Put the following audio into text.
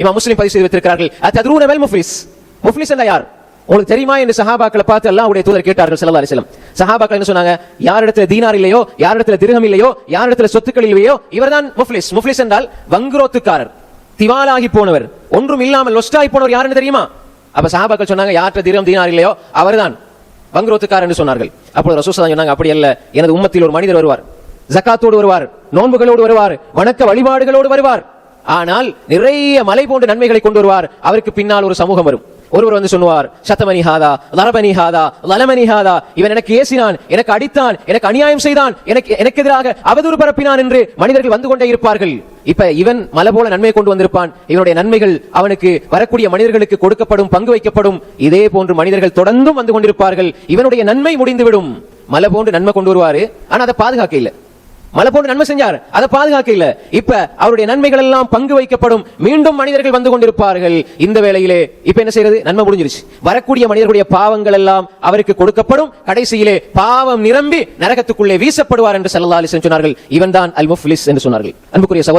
இமாம் முஸ்லிம் பதிவு செய்து வைத்திருக்கிறார்கள். அத்தத்ரூன மல் முஃப்லிஸ், முஃப்லிஸ் என்றால் யார் உங்களுக்கு தெரியுமா என்று சஹாபாக்களை பார்த்து அல்லாஹ்வுடைய தூதர் கேட்டார்கள் ஸல்லல்லாஹு அலைஹி வஸல்லம். சஹாபாக்கள் என்ன சொன்னாங்க? யாரிடத்துல தீனார் இல்லையோ, யாரிடத்துல திர்ஹம் இல்லையோ, யாரிடத்துல சொத்துக்கள் இல்லையோ இவர்தான் முஃப்லிஸ். முஃப்லிஸ் என்றால் வங்குரோத்துக்காரர், திவாலாகி போனவர், ஒன்றும் இல்லாமல் லொஸ்டாகி போனவர் யாருன்னு தெரியுமா? அப்ப சஹாபாக்கள் சொன்னாங்க, யார்கிட்ட திர்ஹம் தீனார் இல்லையோ அவர்தான் வங்குரோத்துக்காரர் என்று சொன்னார்கள். அப்பொழுது ரசூல் ஸல்லல்லாஹு அலைஹி வஸல்லம் சொன்னாங்க, அப்படி அல்ல, எனது உம்மத்தில் ஒரு மனிதர் வருவார், ஜகாத்தோடு வருவார், நோன்புகளோடு வருவார், வணக்க வழிபாடுகளோடு வருவார், ஆனால் நிறைய மலை போன்ற நன்மைகளை கொண்டு வருவார். அவருக்கு பின்னால் ஒரு சமூகம் வரும். ஒருவர் வந்து சொல்லுவார், சத்தமணி ஹாதா லரபனி ஹாதா லலமணி ஹாதா, இவன் எனக்கு ஏசினான், எனக்கு அடித்தான், எனக்கு அநியாயம் செய்தான், எனக்கு எதிராக அவதூறு பரப்பினான் என்று மனிதர்கள் வந்து கொண்டே இருப்பார்கள். இப்ப இவன் மலை போல நன்மை கொண்டு வந்திருப்பான், இவனுடைய நன்மைகள் அவனுக்கு வரக்கூடிய மனிதர்களுக்கு கொடுக்கப்படும், பங்கு வைக்கப்படும். இதே போன்று மனிதர்கள் தொடர்ந்தும் வந்து கொண்டிருப்பார்கள். இவனுடைய நன்மை முடிந்துவிடும். மலை போன்று நன்மை கொண்டு வருவாரு, ஆனா அதை பாதுகாக்க இல்லை. மலை போன்று நன்மை செஞ்சார், அதை பாதுகாக்க இல்ல. இப்ப அவருடைய நன்மைகள் எல்லாம் பங்கு வைக்கப்படும், மீண்டும் மனிதர்கள் வந்து கொண்டிருப்பார்கள். இந்த வேளையிலே இப்ப என்ன செய்யறது? நன்மை முடிஞ்சிருச்சு. வரக்கூடிய மனிதர்களுடைய பாவங்கள் எல்லாம் அவருக்கு கொடுக்கப்படும். கடைசியிலே பாவம் நிரம்பி நரகத்துக்குள்ளே வீசப்படுவார் என்று ஸல்லல்லாஹு அலைஹி வஸல்லம் சொன்னார்கள். இவன் தான் அல் முஃப்லிஸ் என்று சொன்னார்கள். அன்புக்குரிய சகோதரர்,